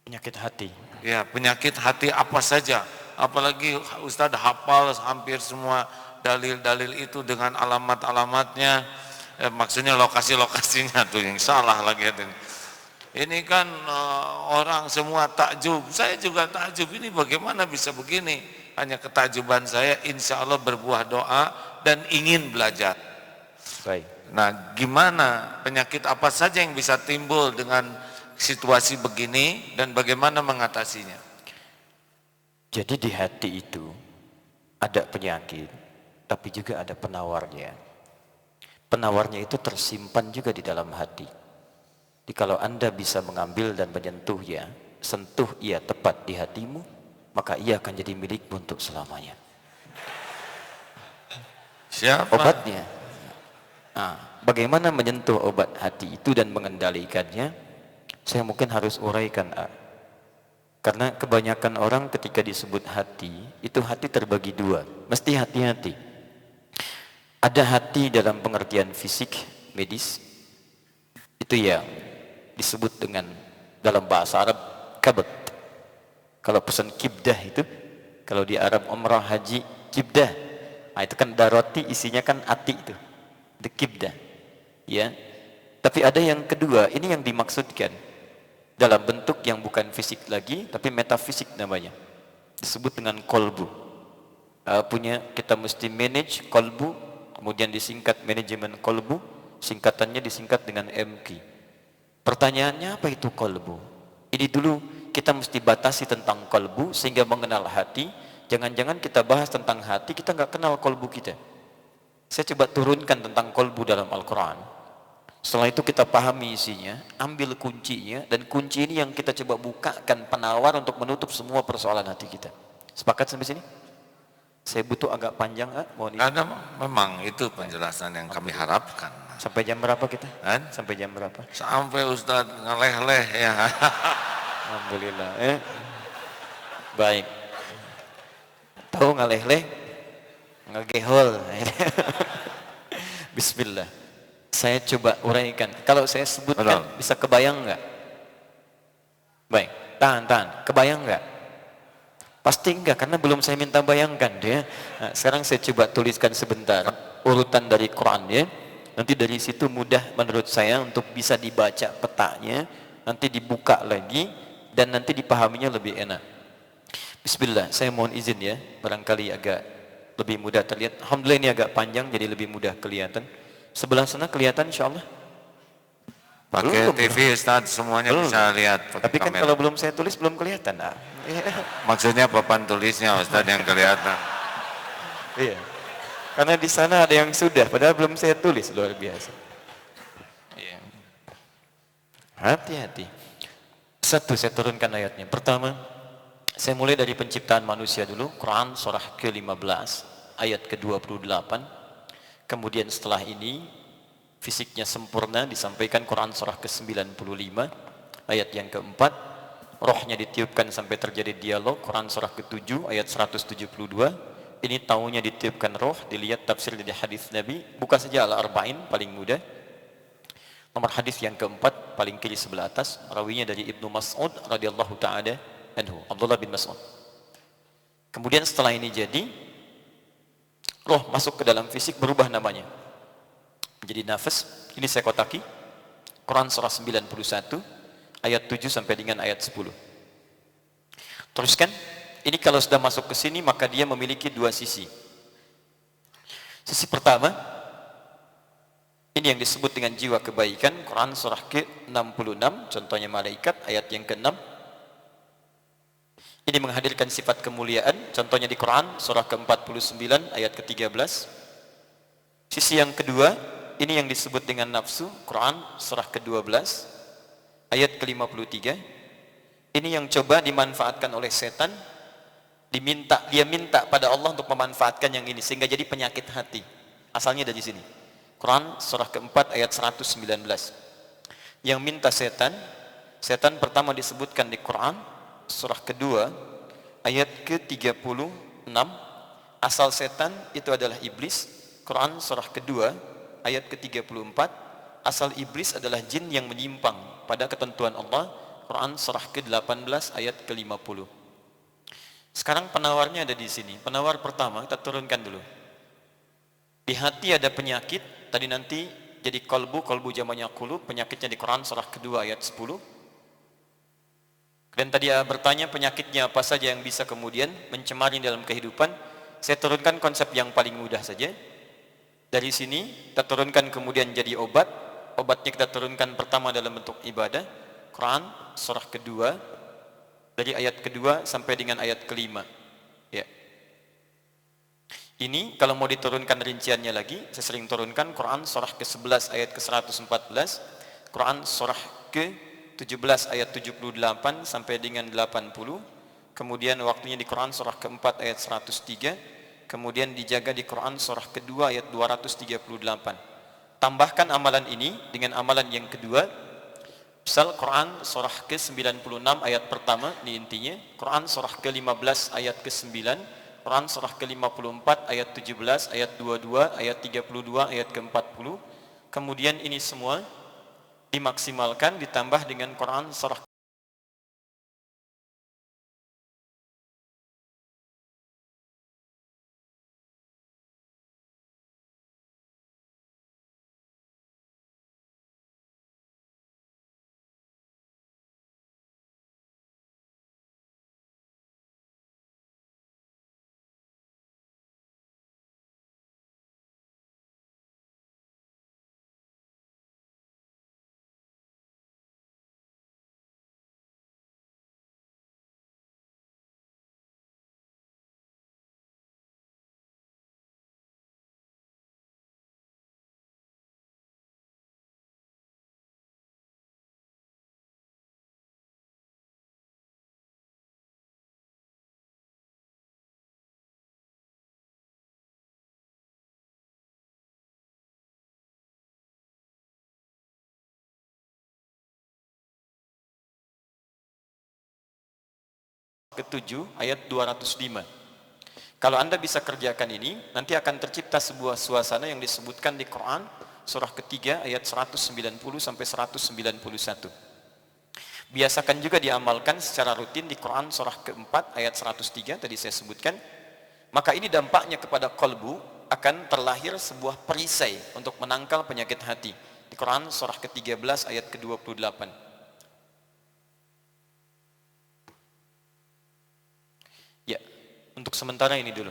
Penyakit hati. Ya, penyakit hati apa saja. Apalagi Ustadz hafal hampir semua dalil-dalil itu dengan alamat-alamatnya. Maksudnya lokasi-lokasinya tuh yang salah lagi. Ini kan orang semua takjub. Saya juga takjub. Ini bagaimana bisa begini? Hanya ketakjuban saya, insya Allah berbuah doa dan ingin belajar. Baik. Nah, gimana penyakit apa saja yang bisa timbul dengan situasi begini dan bagaimana mengatasinya? Jadi di hati itu ada penyakit, tapi juga ada penawarnya. Penawarnya itu tersimpan juga di dalam hati. Jadi kalau Anda bisa mengambil dan menyentuhnya, sentuh ia tepat di hatimu, maka ia akan jadi milikmu untuk selamanya. Siapa? Obatnya. Nah, bagaimana menyentuh obat hati itu dan mengendalikannya? Saya mungkin harus uraikan. Karena kebanyakan orang ketika disebut hati, itu hati terbagi dua. Mesti hati-hati. Ada hati dalam pengertian fisik, medis. Itu yang disebut dengan dalam bahasa Arab kabad. Kalau pesan kibdah itu, kalau di Arab umrah haji kibdah. Nah, itu kan daroti, isinya kan hati itu. Itu kibdah. Ya. Tapi ada yang kedua, ini yang dimaksudkan dalam bentuk yang bukan fisik lagi, tapi metafisik namanya. Disebut dengan kolbu. Kita mesti manage kolbu, kemudian disingkat manajemen kolbu, singkatannya disingkat dengan MQ. Pertanyaannya apa itu kolbu? Ini dulu kita mesti batasi tentang kolbu sehingga mengenal hati. Jangan-jangan kita bahas tentang hati, kita nggak kenal kolbu kita. Saya coba turunkan tentang kolbu dalam Al-Quran. Setelah itu kita pahami isinya, ambil kuncinya, dan kunci ini yang kita coba bukakan penawar untuk menutup semua persoalan hati kita. Sepakat sampai sini? Saya butuh agak panjang, mohon izin. Karena memang itu penjelasan yang kami harapkan. Sampai jam berapa kita? Kan? Sampai jam berapa? Sampai Ustadz ngeleh-leh ya. Alhamdulillah. Baik. Tahu ngeleh-leh? Ngegehol. Bismillah. Saya coba uraikan. Kalau saya sebutkan, bisa kebayang nggak? Baik, tahan. Kebayang nggak? Pasti enggak, karena belum saya minta bayangkan dia. Nah, sekarang saya coba tuliskan sebentar urutan dari Quran ya. Nanti dari situ mudah menurut saya untuk bisa dibaca petanya, nanti dibuka lagi dan nanti dipahaminya lebih enak. Bismillah, saya mohon izin ya, barangkali agak lebih mudah terlihat. Alhamdulillah ini agak panjang jadi lebih mudah kelihatan. Sebelah sana kelihatan insyaallah. Pakai TV Ustaz semuanya bisa lihat. Tapi kan kalau belum saya tulis belum kelihatan. Maksudnya papan tulisnya Ustaz yang kelihatan. Iya. Karena di sana ada yang sudah, padahal belum saya tulis, luar biasa. Iya. Hati-hati. Satu, saya turunkan ayatnya. Pertama, saya mulai dari penciptaan manusia dulu, Quran surah ke-15, ayat ke-28. Kemudian setelah ini, fisiknya sempurna, disampaikan Quran surah ke-95, ayat yang keempat. Rohnya ditiupkan sampai terjadi dialog, Quran surah ke-7, ayat 172. Ini taunya ditiupkan roh, dilihat tafsir dari hadis Nabi. Buka saja Al-Arba'in, paling mudah. Nomor hadis yang keempat, paling kiri sebelah atas, rawinya dari Ibnu Mas'ud radhiyallahu ta'ala anhu, Abdullah bin Mas'ud. Kemudian setelah ini jadi, roh masuk ke dalam fisik, berubah namanya menjadi nafas. Ini saya kotaki, Quran surah 91, ayat 7 sampai dengan ayat 10. Teruskan. Ini kalau sudah masuk ke sini maka dia memiliki dua sisi. Sisi pertama, ini yang disebut dengan jiwa kebaikan, Quran surah ke-66, contohnya malaikat, ayat yang ke-6. Ini menghadirkan sifat kemuliaan, contohnya di Quran surah ke-49, ayat ke-13. Sisi yang kedua, ini yang disebut dengan nafsu, Quran surah ke-12, ayat ke-53. Ini yang coba dimanfaatkan oleh setan. Dia minta pada Allah untuk memanfaatkan yang ini sehingga jadi penyakit hati. Asalnya dari sini. Quran surah keempat ayat 119. Yang minta setan pertama disebutkan di Quran surah kedua ayat ke-36. Asal setan itu adalah iblis. Quran surah kedua ayat ke-34. Asal iblis adalah jin yang menyimpang pada ketentuan Allah. Quran surah ke-18 ayat ke-50. Sekarang penawarnya ada di sini. Penawar pertama kita turunkan dulu. Di hati ada penyakit, tadi nanti jadi kolbu, kolbu jamannya qulub, penyakitnya di Quran surah kedua ayat 10. Dan tadi bertanya penyakitnya apa saja yang bisa kemudian mencemari dalam kehidupan. Saya turunkan konsep yang paling mudah saja. Dari sini kita turunkan kemudian jadi obat. Obatnya kita turunkan pertama dalam bentuk ibadah. Quran surah kedua dari ayat kedua sampai dengan ayat kelima. Ya. Ini kalau mau diturunkan rinciannya lagi, saya sering turunkan Quran surah ke-11 ayat ke-114, Quran surah ke-17 ayat 78 sampai dengan 80, kemudian waktunya di Quran surah ke-4 ayat 103, kemudian dijaga di Quran surah kedua ayat 238. Tambahkan amalan ini dengan amalan yang kedua, misal Quran surah ke-96 ayat pertama, ini intinya, Quran surah ke-15 ayat ke-9, Quran surah ke-54 ayat 17, ayat 22, ayat 32, ayat ke-40. Kemudian ini semua dimaksimalkan ditambah dengan Quran surah ke-7 ayat 205. Kalau Anda bisa kerjakan ini, nanti akan tercipta sebuah suasana yang disebutkan di Quran surah ketiga ayat 190 sampai 191. Biasakan juga diamalkan secara rutin di Quran surah keempat ayat 103 tadi saya sebutkan. Maka ini dampaknya kepada kolbu akan terlahir sebuah perisai untuk menangkal penyakit hati. Di Quran surah ke-13 ayat ke-28. Ya, untuk sementara ini dulu.